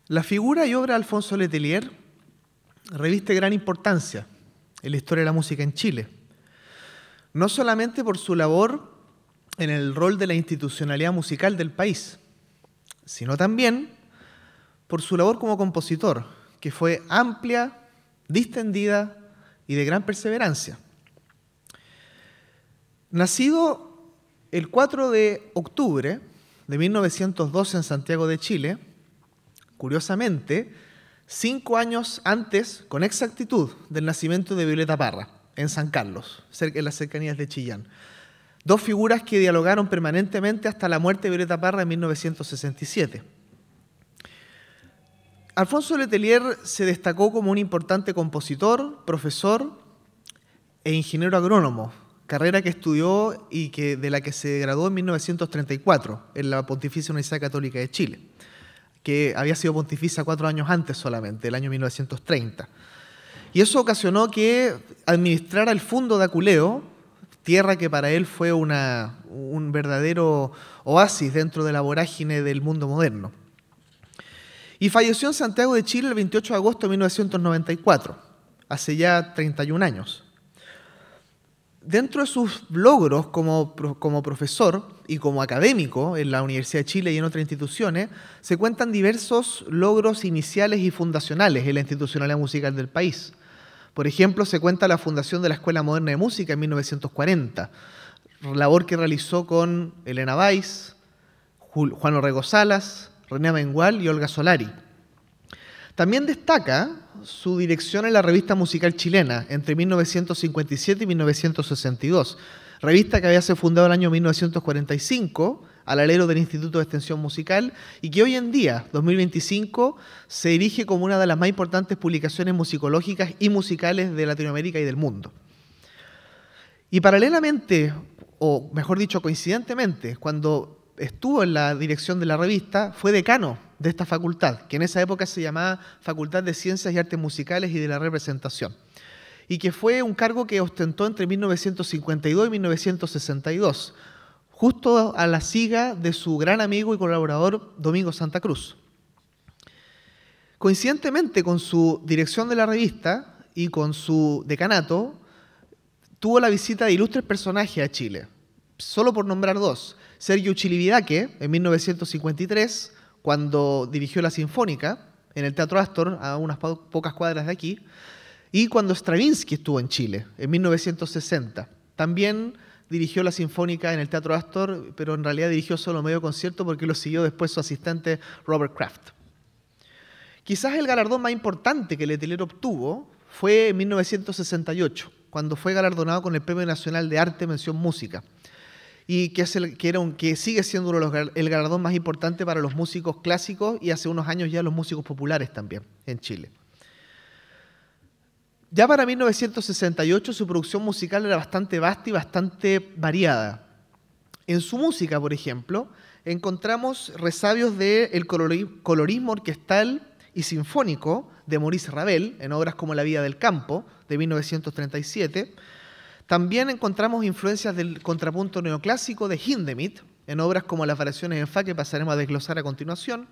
La figura y obra de Alfonso Letelier reviste gran importancia en la historia de la música en Chile, no solamente por su labor en el rol de la institucionalidad musical del país, sino también por su labor como compositor, que fue amplia, distendida y de gran perseverancia. Nacido el 4 de octubre de 1912 en Santiago de Chile, curiosamente, 5 años antes, con exactitud, del nacimiento de Violeta Parra, en San Carlos, en las cercanías de Chillán. Dos figuras que dialogaron permanentemente hasta la muerte de Violeta Parra en 1967. Alfonso Letelier se destacó como un importante compositor, profesor e ingeniero agrónomo, carrera que estudió y de la que se graduó en 1934 en la Pontificia Universidad Católica de Chile, que había sido pontificia 4 años antes solamente, el año 1930. Y eso ocasionó que administrara el Fundo de Aculeo, tierra que para él fue un verdadero oasis dentro de la vorágine del mundo moderno. Y falleció en Santiago de Chile el 28 de agosto de 1994, hace ya 31 años. Dentro de sus logros como profesor y como académico en la Universidad de Chile y en otras instituciones, se cuentan diversos logros iniciales y fundacionales en la institucionalidad musical del país. Por ejemplo, se cuenta la fundación de la Escuela Moderna de Música en 1940, labor que realizó con Elena Weiss, Juan Orrego Salas, René Amengual y Olga Solari. También destaca su dirección en la Revista Musical Chilena entre 1957 y 1962, revista que había sido fundada en el año 1945 al alero del Instituto de Extensión Musical y que hoy en día, 2025, se erige como una de las más importantes publicaciones musicológicas y musicales de Latinoamérica y del mundo. Y paralelamente, o mejor dicho, coincidentemente, cuando estuvo en la dirección de la revista, fue decano de esta facultad, que en esa época se llamaba Facultad de Ciencias y Artes Musicales y de la Representación, y que fue un cargo que ostentó entre 1952 y 1962, justo a la siga de su gran amigo y colaborador Domingo Santa Cruz. Coincidentemente con su dirección de la revista y con su decanato, tuvo la visita de ilustres personajes a Chile, solo por nombrar dos: Sergio Chilibidache, en 1953, cuando dirigió la Sinfónica en el Teatro Astor, a unas pocas cuadras de aquí, y cuando Stravinsky estuvo en Chile, en 1960. También dirigió la Sinfónica en el Teatro Astor, pero en realidad dirigió solo medio concierto porque lo siguió después su asistente Robert Kraft. Quizás el galardón más importante que Letelier obtuvo fue en 1968, cuando fue galardonado con el Premio Nacional de Arte Mención Música, y que sigue siendo el galardón más importante para los músicos clásicos y hace unos años ya los músicos populares también en Chile. Ya para 1968 su producción musical era bastante vasta y bastante variada. En su música, por ejemplo, encontramos resabios del colorismo orquestal y sinfónico de Maurice Ravel en obras como La vida del campo, de 1937. También encontramos influencias del contrapunto neoclásico de Hindemith en obras como las variaciones en fa, que pasaremos a desglosar a continuación,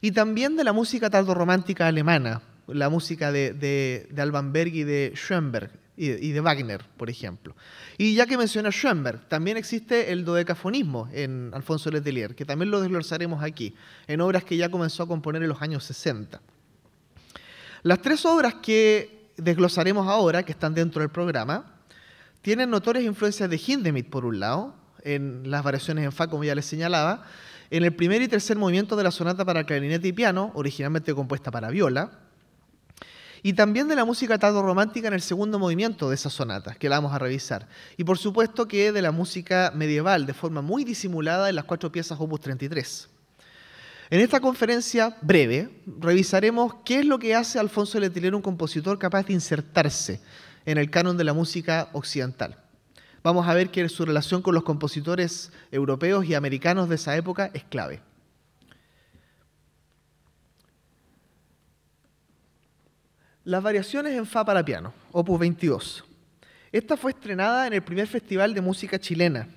y también de la música tardorromántica alemana, la música de Alban Berg y de Schoenberg y de Wagner, por ejemplo. Y ya que menciona Schoenberg, también existe el dodecafonismo en Alfonso Letelier, que también lo desglosaremos aquí, en obras que ya comenzó a componer en los años 60. Las tres obras que desglosaremos ahora, que están dentro del programa, tienen notorias influencias de Hindemith, por un lado, en las variaciones en fa, como ya les señalaba, en el primer y tercer movimiento de la sonata para clarinete y piano, originalmente compuesta para viola, y también de la música tardorromántica en el segundo movimiento de esas sonatas, que la vamos a revisar. Y por supuesto que de la música medieval, de forma muy disimulada en las 4 piezas opus 33. En esta conferencia breve revisaremos qué es lo que hace Alfonso Letelier un compositor capaz de insertarse en el canon de la música occidental. Vamos a ver que su relación con los compositores europeos y americanos de esa época es clave. Las variaciones en fa para piano, opus 22. Esta fue estrenada en el primer Festival de Música Chilena,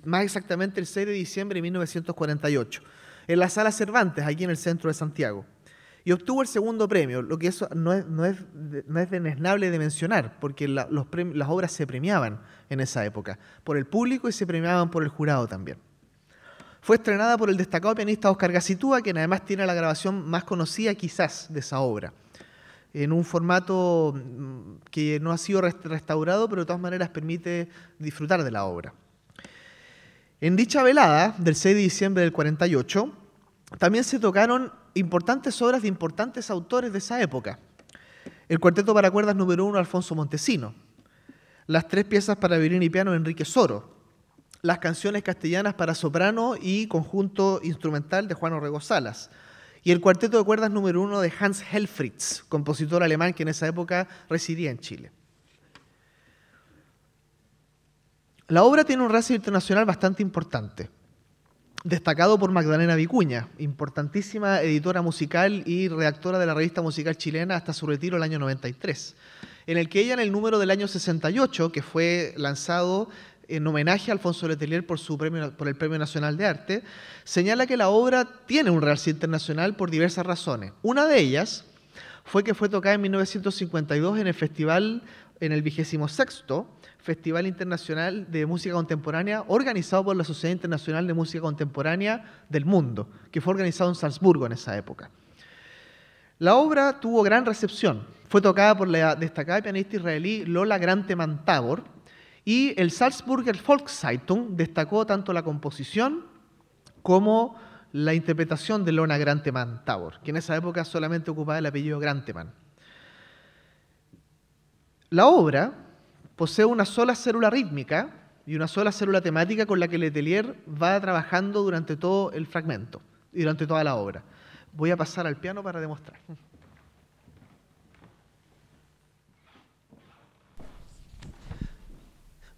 más exactamente el 6 de diciembre de 1948, en la Sala Cervantes, aquí en el centro de Santiago. y obtuvo el segundo premio, lo que eso no es desdeñable de mencionar, porque las obras se premiaban en esa época, por el público y se premiaban por el jurado también. Fue estrenada por el destacado pianista Óscar Gacitúa, quien además tiene la grabación más conocida quizás de esa obra, en un formato que no ha sido restaurado, pero de todas maneras permite disfrutar de la obra. En dicha velada, del 6 de diciembre del 48, también se tocaron importantes obras de importantes autores de esa época. El Cuarteto para cuerdas número 1, Alfonso Montesino. Las 3 piezas para violín y piano, Enrique Soro. Las canciones castellanas para soprano y conjunto instrumental de Juan Orrego Salas. Y el Cuarteto de cuerdas número 1 de Hans Helfrich, compositor alemán que en esa época residía en Chile. La obra tiene un rating internacional bastante importante, destacado por Magdalena Vicuña, importantísima editora musical y redactora de la revista musical chilena hasta su retiro el año 93, en el que ella, en el número del año 68, que fue lanzado en homenaje a Alfonso Letelier por el Premio Nacional de Arte, señala que la obra tiene un realce internacional por diversas razones. Una de ellas fue que fue tocada en 1952 en el festival, en el 26º Festival Internacional de Música Contemporánea, organizado por la Sociedad Internacional de Música Contemporánea del Mundo, que fue organizado en Salzburgo en esa época. La obra tuvo gran recepción. Fue tocada por la destacada pianista israelí Lola Granteman Tabor, y el Salzburger Volkszeitung destacó tanto la composición como la interpretación de Lola Granteman Tabor, que en esa época solamente ocupaba el apellido Granteman. La obra posee una sola célula rítmica y una sola célula temática con la que Letelier va trabajando durante todo el fragmento y durante toda la obra. Voy a pasar al piano para demostrar.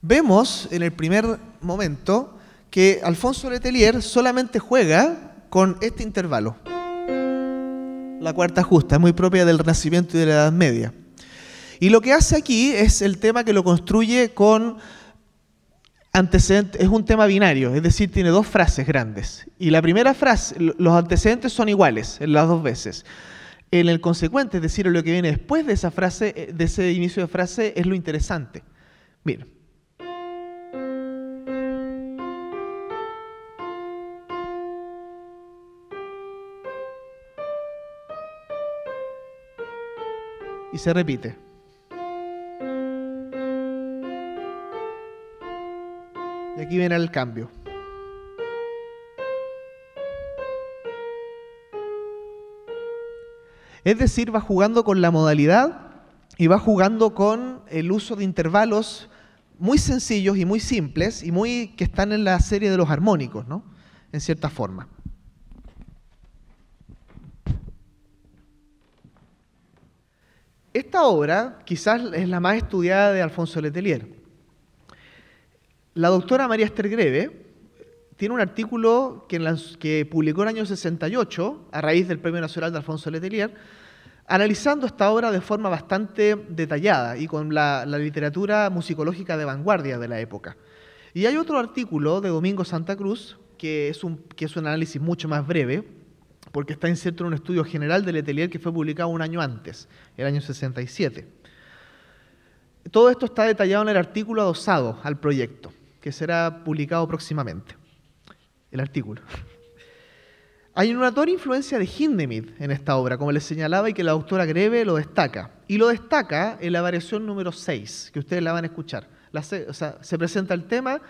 Vemos en el primer momento que Alfonso Letelier solamente juega con este intervalo. La cuarta justa, es muy propia del Renacimiento y de la Edad Media. Y lo que hace aquí es el tema que lo construye con antecedentes, es un tema binario, es decir, tiene 2 frases grandes. Y la primera frase, los antecedentes son iguales en las 2 veces. En el consecuente, es decir, lo que viene después de esa frase, de ese inicio de frase, es lo interesante. Miren. Y se repite. Y aquí viene el cambio. Es decir, va jugando con la modalidad y va jugando con el uso de intervalos muy sencillos y muy simples y que están en la serie de los armónicos, ¿no? En cierta forma. Esta obra quizás es la más estudiada de Alfonso Letelier. La doctora María Esther Greve tiene un artículo que publicó en el año 68, a raíz del Premio Nacional de Alfonso Letelier, analizando esta obra de forma bastante detallada y con la literatura musicológica de vanguardia de la época. Y hay otro artículo de Domingo Santa Cruz, que es un análisis mucho más breve, porque está inserto en un estudio general de Letelier que fue publicado un año antes, el año 67. Todo esto está detallado en el artículo adosado al proyecto, que será publicado próximamente. El artículo. Hay una notoria influencia de Hindemith en esta obra, como les señalaba, y que la doctora Greve lo destaca. Y lo destaca en la variación número 6, que ustedes la van a escuchar. Se presenta el tema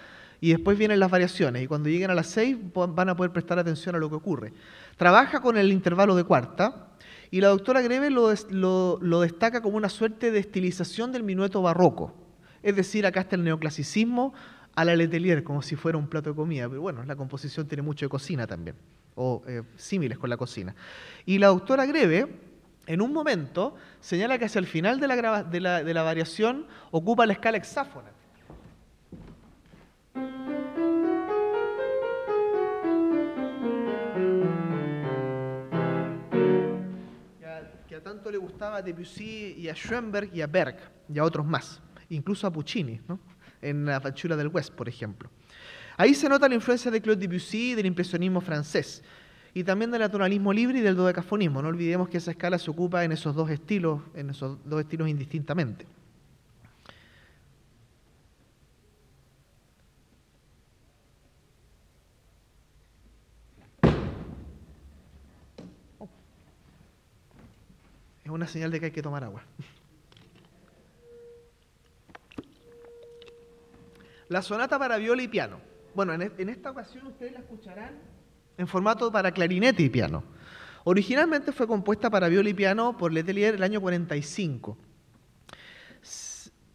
y después vienen las variaciones. Y cuando lleguen a las 6 van a poder prestar atención a lo que ocurre. Trabaja con el intervalo de cuarta y la doctora Greve lo destaca como una suerte de estilización del minueto barroco. Es decir, acá está el neoclasicismo a la Letelier, como si fuera un plato de comida. Pero bueno, la composición tiene mucho de cocina también, o símiles con la cocina. Y la doctora Greve, en un momento, señala que hacia el final de la variación ocupa la escala hexáfona. Que a tanto le gustaba a Debussy y a Schoenberg y a Berg y a otros más, incluso a Puccini, ¿no? En la Facciura del West, por ejemplo. Ahí se nota la influencia de Claude Debussy y del impresionismo francés, y también del atonalismo libre y del dodecafonismo. No olvidemos que esa escala se ocupa en esos dos estilos indistintamente. Es una señal de que hay que tomar agua. La sonata para viola y piano. Bueno, en esta ocasión ustedes la escucharán en formato para clarinete y piano. Originalmente fue compuesta para viola y piano por Letelier el año 45.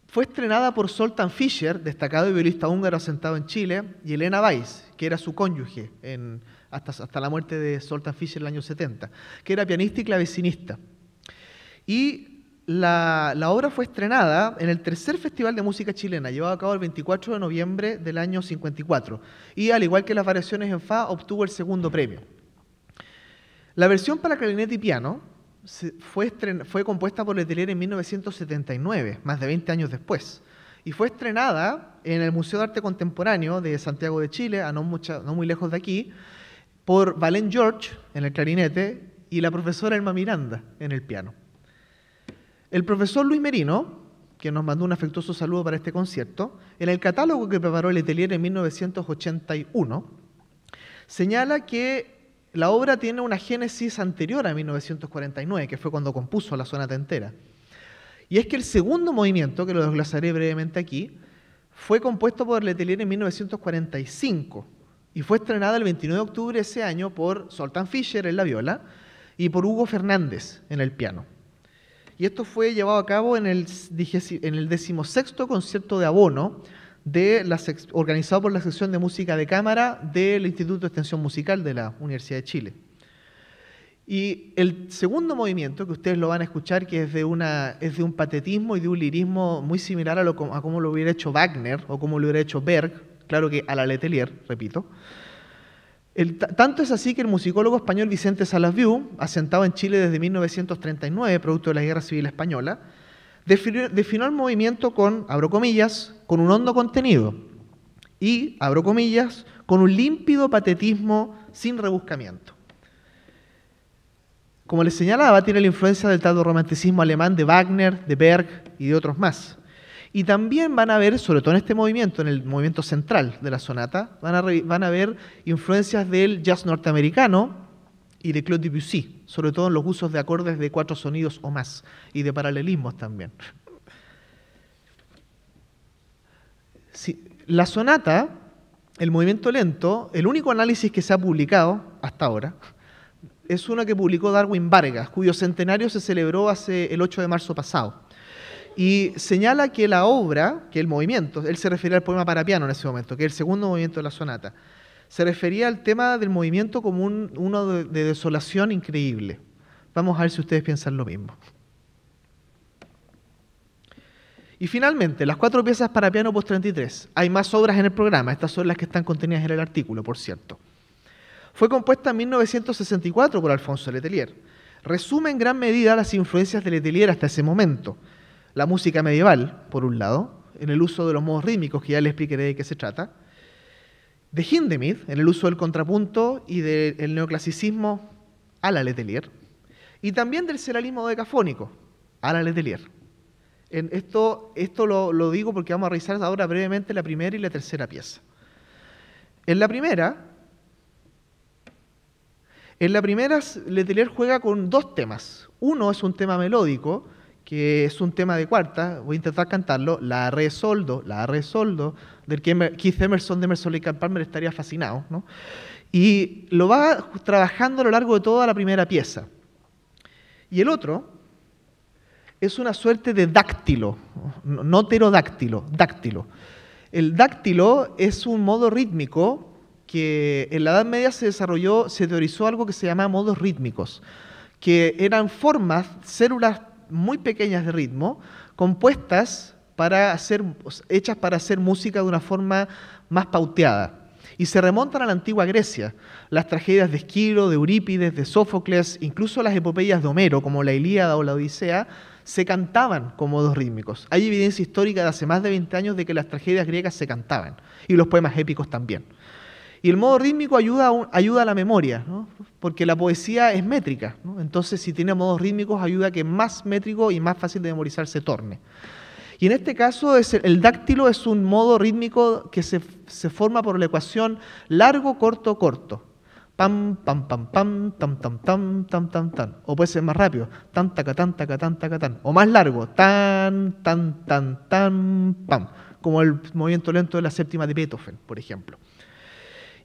Fue estrenada por Zoltán Fischer, destacado violista húngaro asentado en Chile, y Elena Weiss, que era su cónyuge hasta la muerte de Zoltán Fischer en el año 70, que era pianista y clavecinista. Y la obra fue estrenada en el tercer Festival de Música Chilena, llevado a cabo el 24 de noviembre del año 54. Y al igual que las variaciones en Fa, obtuvo el segundo premio. La versión para clarinete y piano fue compuesta por Letelier en 1979, más de 20 años después. Y fue estrenada en el Museo de Arte Contemporáneo de Santiago de Chile, no muy lejos de aquí, por Valent George en el clarinete y la profesora Elma Miranda en el piano. El profesor Luis Merino, que nos mandó un afectuoso saludo para este concierto, en el catálogo que preparó Letelier en 1981, señala que la obra tiene una génesis anterior a 1949, que fue cuando compuso la sonata entera. Y es que el segundo movimiento, que lo desglosaré brevemente aquí, fue compuesto por Letelier en 1945 y fue estrenada el 29 de octubre de ese año por Zoltán Fischer en la viola y por Hugo Fernández en el piano. Y esto fue llevado a cabo en el 16º concierto de abono organizado por la sección de música de cámara del Instituto de Extensión Musical de la Universidad de Chile. Y el segundo movimiento, que ustedes lo van a escuchar, que es de un patetismo y de un lirismo muy similar a cómo lo hubiera hecho Wagner o como lo hubiera hecho Berg, claro que a la Letelier, repito. Tanto es así que el musicólogo español Vicente Salas-Viu, asentado en Chile desde 1939, producto de la Guerra Civil Española, definió el movimiento con, abro comillas, con un hondo contenido y, abro comillas, con un límpido patetismo sin rebuscamiento. Como les señalaba, tiene la influencia del tardorromanticismo alemán de Wagner, de Berg y de otros más. Y también van a ver, sobre todo en este movimiento, en el movimiento central de la sonata, van a ver influencias del jazz norteamericano y de Claude Debussy, sobre todo en los usos de acordes de 4 sonidos o más, y de paralelismos también. Sí, la sonata, el movimiento lento, el único análisis que se ha publicado hasta ahora, es uno que publicó Darwin Vargas, cuyo centenario se celebró el 8 de marzo pasado. Y señala que la obra, que el movimiento, él se refería al poema para piano en ese momento, que es el segundo movimiento de la sonata, se refería al tema del movimiento como uno de desolación increíble. Vamos a ver si ustedes piensan lo mismo. Y finalmente, las 4 piezas para piano opus 33. Hay más obras en el programa, estas son las que están contenidas en el artículo, por cierto. Fue compuesta en 1964 por Alfonso Letelier. Resume en gran medida las influencias de Letelier hasta ese momento. La música medieval, por un lado, en el uso de los modos rítmicos, que ya les explicaré de qué se trata. De Hindemith, en el uso del contrapunto y del neoclasicismo a la Letelier. Y también del serialismo decafónico a la Letelier. Esto lo digo porque vamos a revisar ahora brevemente la primera y la tercera pieza. En la primera, Letelier juega con 2 temas. Uno es un tema melódico, que es un tema de cuarta, voy a intentar cantarlo, la re soldo, del que Keith Emerson de Emerson Lake and Palmer estaría fascinado, ¿no? Y lo va trabajando a lo largo de toda la primera pieza. Y el otro es una suerte de dáctilo, no pterodáctilo, dáctilo. El dáctilo es un modo rítmico que en la Edad Media se teorizó algo que se llama modos rítmicos, que eran células muy pequeñas de ritmo, compuestas hechas para hacer música de una forma más pauteada. Y se remontan a la antigua Grecia. Las tragedias de Esquilo, de Eurípides, de Sófocles, incluso las epopeyas de Homero, como la Ilíada o la Odisea, se cantaban con modos rítmicos. Hay evidencia histórica de hace más de 20 años de que las tragedias griegas se cantaban, y los poemas épicos también. Y el modo rítmico ayuda a la memoria, ¿no? Porque la poesía es métrica, ¿no? Entonces, si tiene modos rítmicos, ayuda a que más métrico y más fácil de memorizar se torne. Y en este caso, el dáctilo es un modo rítmico que se forma por la ecuación largo, corto, corto. Pam, pam, pam, pam, tam, tam, tam, tam, tam, tan. O puede ser más rápido. Tan, taca, tan, taca, tan, taca, tan. O más largo. Tan, tan, tan, tan, pam. Como el movimiento lento de la séptima de Beethoven, por ejemplo.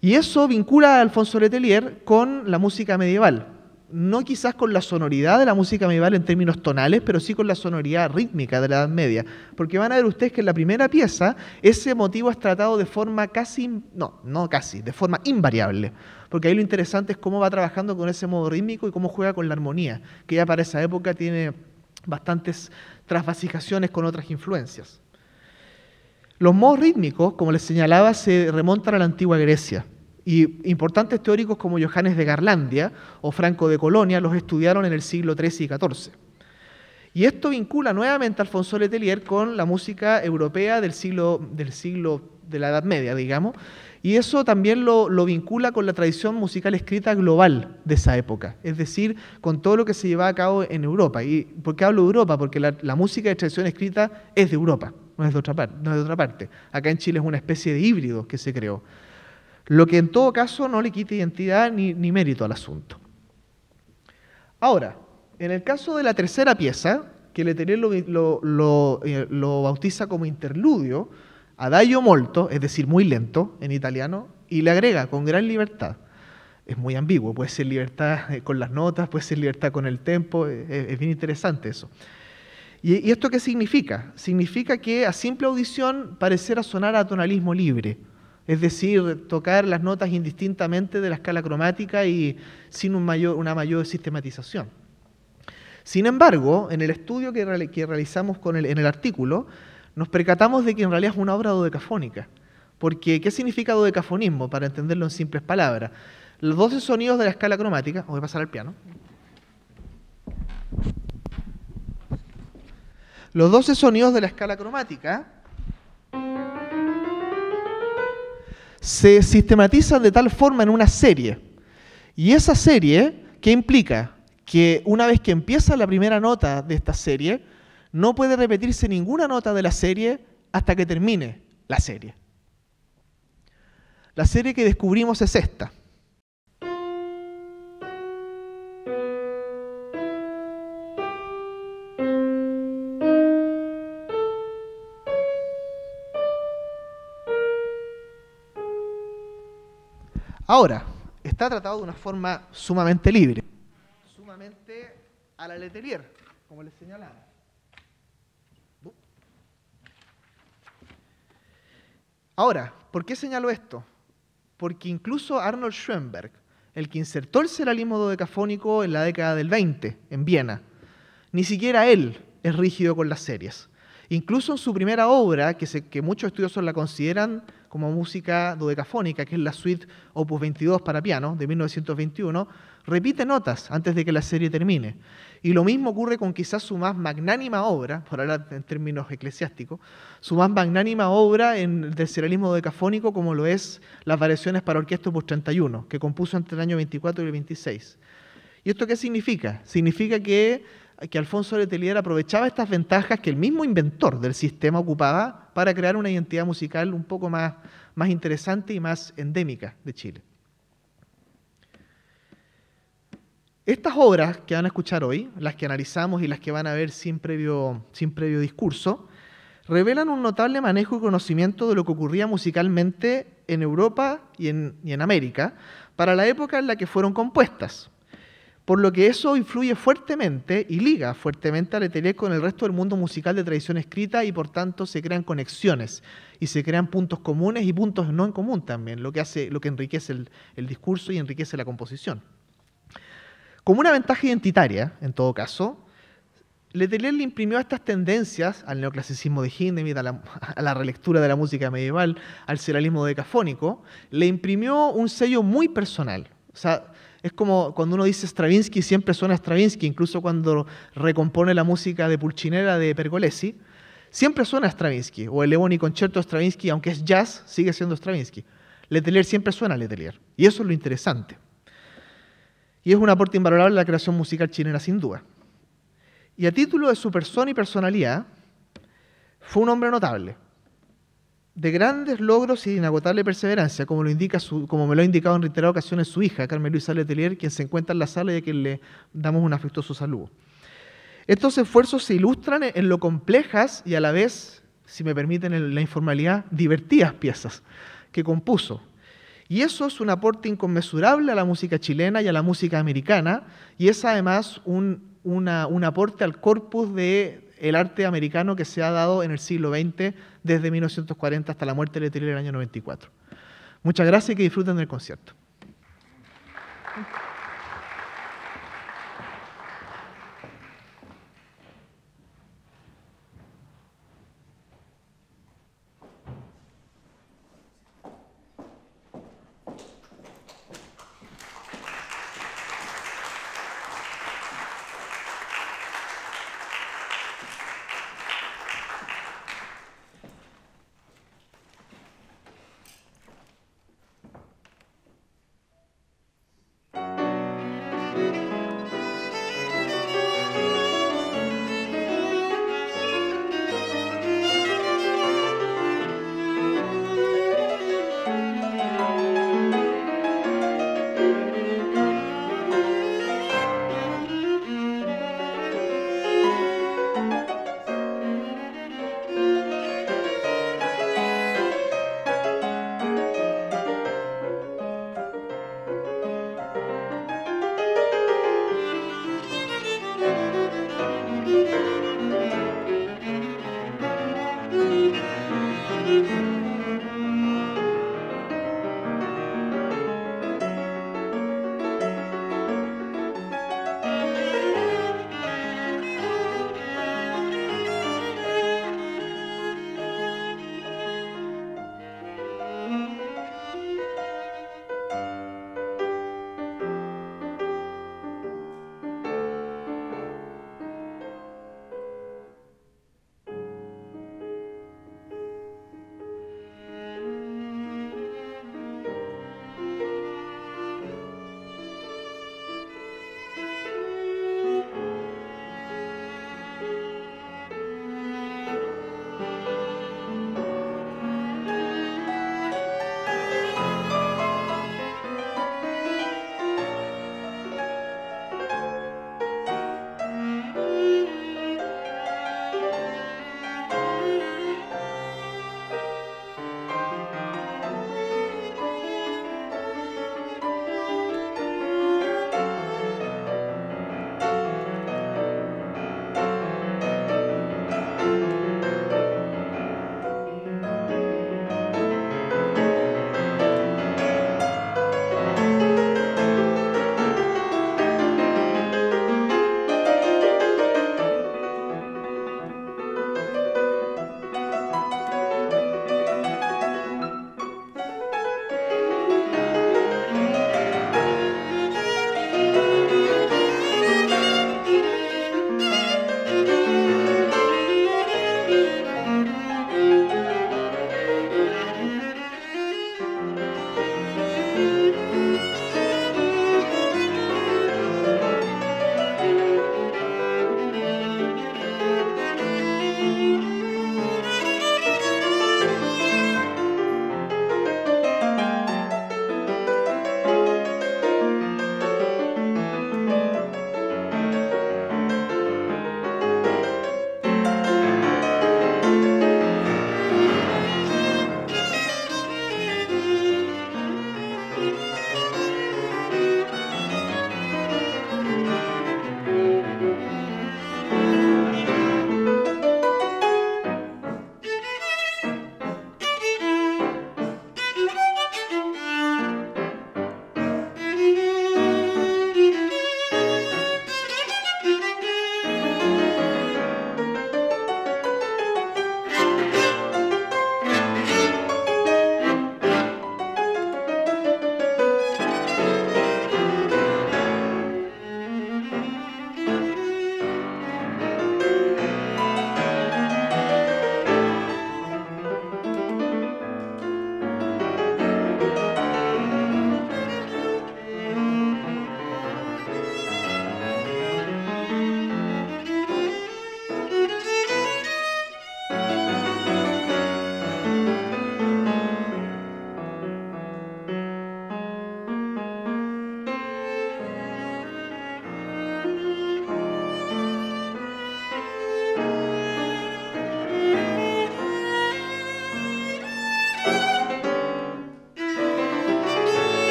Y eso vincula a Alfonso Letelier con la música medieval. No quizás con la sonoridad de la música medieval en términos tonales, pero sí con la sonoridad rítmica de la Edad Media. Porque van a ver ustedes que en la primera pieza ese motivo es tratado de forma de forma invariable. Porque ahí lo interesante es cómo va trabajando con ese modo rítmico y cómo juega con la armonía, que ya para esa época tiene bastantes trasvasijaciones con otras influencias. Los modos rítmicos, como les señalaba, se remontan a la antigua Grecia. Y importantes teóricos como Johannes de Garlandia o Franco de Colonia los estudiaron en el siglo XIII y XIV. Y esto vincula nuevamente a Alfonso Letelier con la música europea del siglo de la Edad Media, digamos, y eso también lo vincula con la tradición musical escrita global de esa época, es decir, con todo lo que se llevaba a cabo en Europa. ¿Y por qué hablo de Europa? Porque la música de tradición escrita es de Europa, no es de otra parte. Acá en Chile es una especie de híbrido que se creó. Lo que en todo caso no le quita identidad ni mérito al asunto. Ahora, en el caso de la tercera pieza, que Letelier lo bautiza como interludio, adagio molto, es decir, muy lento en italiano, y le agrega con gran libertad. Es muy ambiguo, puede ser libertad con las notas, puede ser libertad con el tempo, es bien interesante eso. ¿Y esto qué significa? Significa que a simple audición parecerá sonar a tonalismo libre. Es decir, tocar las notas indistintamente de la escala cromática y sin una mayor sistematización. Sin embargo, en el estudio que realizamos en el artículo, nos percatamos de que en realidad es una obra dodecafónica. Porque, ¿qué significa dodecafonismo? Para entenderlo en simples palabras. Los 12 sonidos de la escala cromática, voy a pasar al piano. Los 12 sonidos de la escala cromática se sistematizan de tal forma en una serie. Y esa serie, ¿qué implica? Que una vez que empieza la primera nota de esta serie, no puede repetirse ninguna nota de la serie hasta que termine la serie. La serie que descubrimos es esta. Ahora, está tratado de una forma sumamente libre, sumamente a la Letelier, como les señalaba. Ahora, ¿por qué señalo esto? Porque incluso Arnold Schoenberg, el que insertó el serialismo dodecafónico en la década del 20, en Viena, ni siquiera él es rígido con las series. Incluso en su primera obra, que muchos estudiosos la consideran como música dodecafónica, que es la suite Opus 22 para piano, de 1921, repite notas antes de que la serie termine. Y lo mismo ocurre con quizás su más magnánima obra, por hablar en términos eclesiásticos, su más magnánima obra del serialismo dodecafónico, como lo es las variaciones para orquesta Opus 31, que compuso entre el año 24 y el 26. ¿Y esto qué significa? Significa que Alfonso Letelier aprovechaba estas ventajas que el mismo inventor del sistema ocupaba para crear una identidad musical un poco más interesante y más endémica de Chile. Estas obras que van a escuchar hoy, las que analizamos y las que van a ver sin previo discurso, revelan un notable manejo y conocimiento de lo que ocurría musicalmente en Europa y en América para la época en la que fueron compuestas. Por lo que eso influye fuertemente y liga fuertemente a Letelier con el resto del mundo musical de tradición escrita y por tanto se crean conexiones y se crean puntos comunes y puntos no en común también, lo que enriquece el discurso y enriquece la composición. Como una ventaja identitaria, en todo caso, Letelier le imprimió estas tendencias al neoclasicismo de Hindemith, a la relectura de la música medieval, al serialismo dodecafónico, le imprimió un sello muy personal. O sea, es como cuando uno dice Stravinsky, siempre suena Stravinsky, incluso cuando recompone la música de Pulcinella de Pergolesi, siempre suena Stravinsky, o el Ebony Concerto de Stravinsky, aunque es jazz, sigue siendo Stravinsky. Letelier siempre suena a Letelier, y eso es lo interesante. Y es un aporte invalorable a la creación musical chilena, sin duda. Y a título de su persona y personalidad, fue un hombre notable, de grandes logros y de inagotable perseverancia, como me lo ha indicado en reiteradas ocasiones su hija, Carmen Luisa Letelier, quien se encuentra en la sala y a quien le damos un afectuoso saludo. Estos esfuerzos se ilustran en lo complejas y a la vez, si me permiten la informalidad, divertidas piezas que compuso. Y eso es un aporte inconmensurable a la música chilena y a la música americana, y es además un aporte al corpus del arte americano que se ha dado en el siglo XX, desde 1940 hasta la muerte de Letelier en el año 94. Muchas gracias y que disfruten del concierto.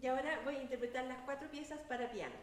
Y ahora voy a interpretar las 4 piezas para piano.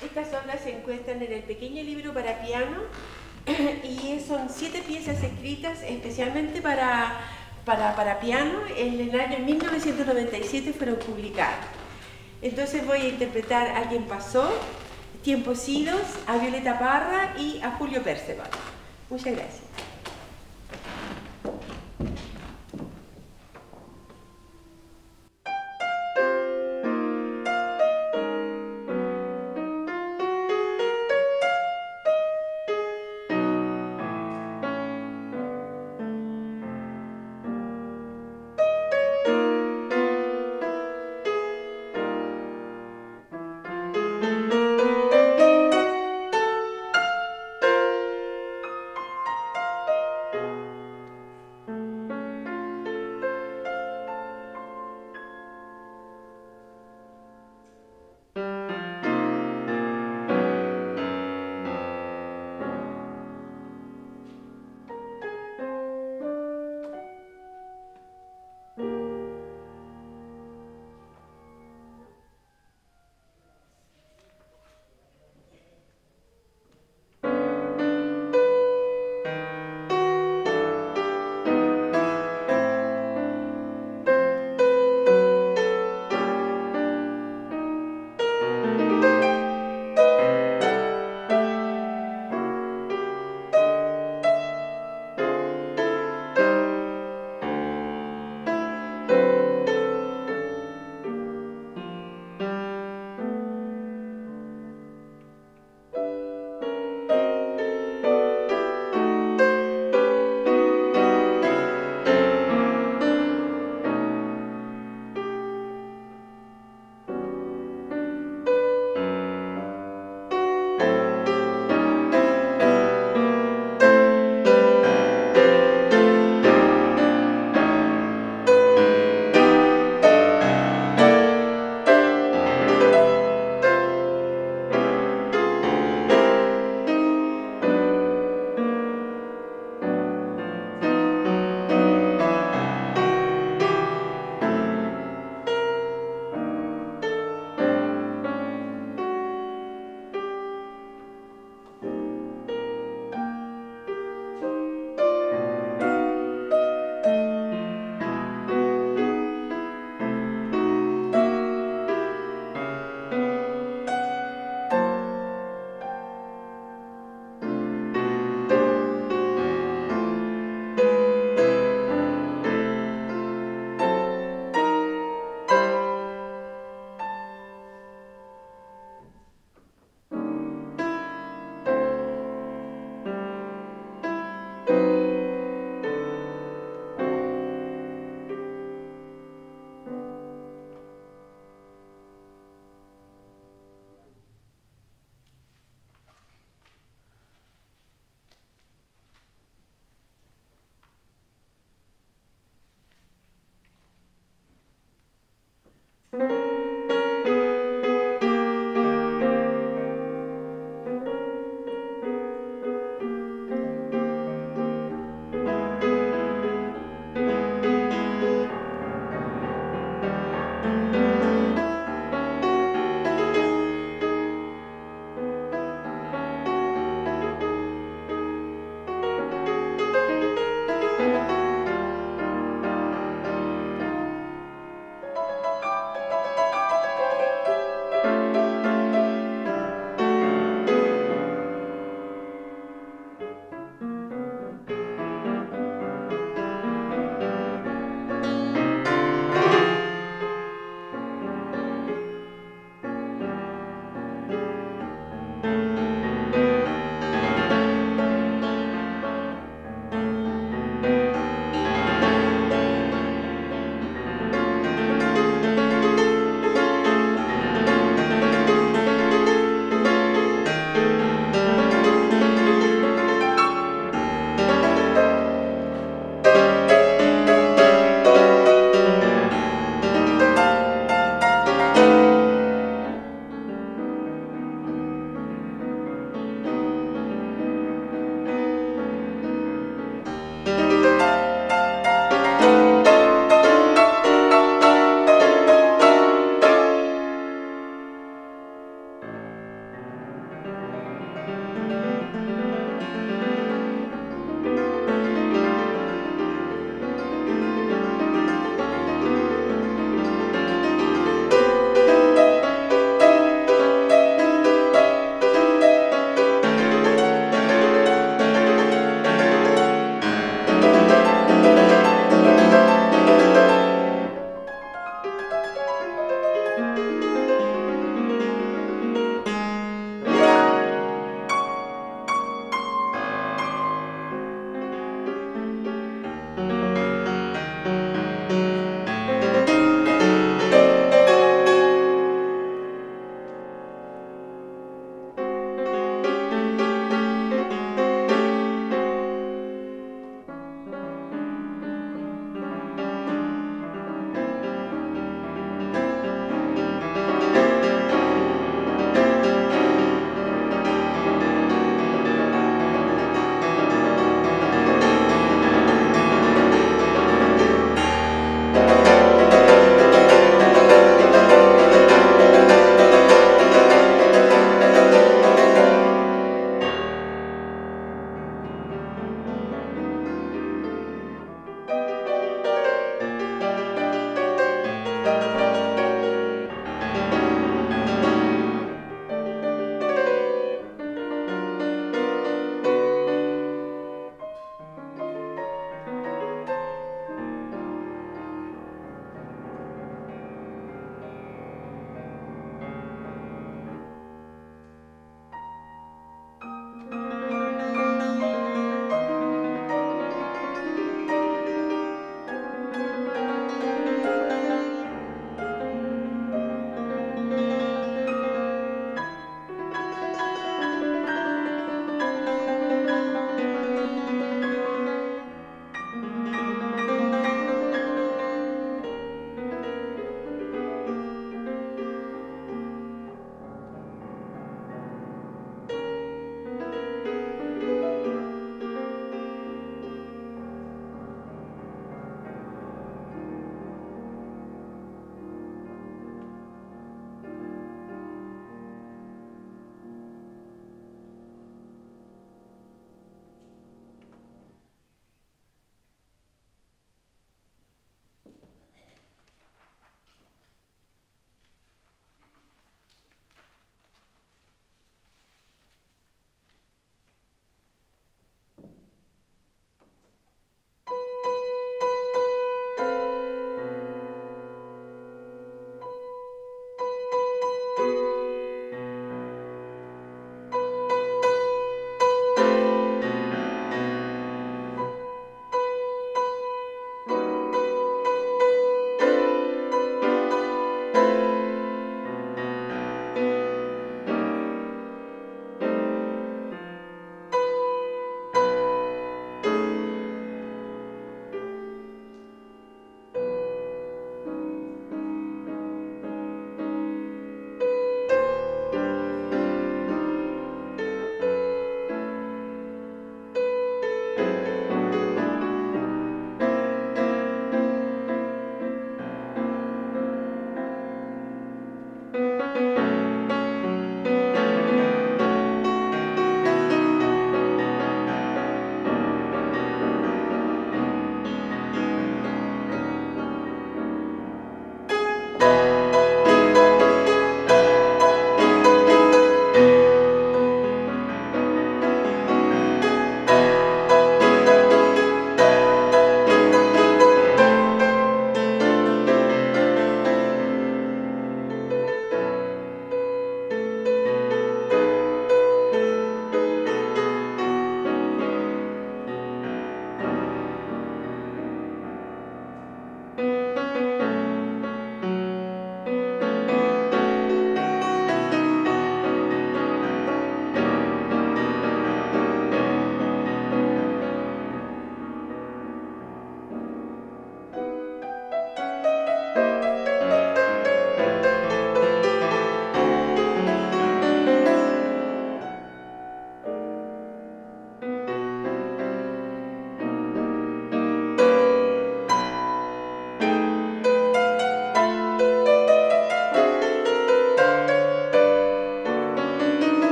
Estas obras se encuentran en el pequeño libro para piano y son 7 piezas escritas especialmente para piano. En el año 1997 fueron publicadas. Entonces voy a interpretar a Quien pasó, Tiempos idos, a Violeta Parra y a Julio Perceval. Muchas gracias.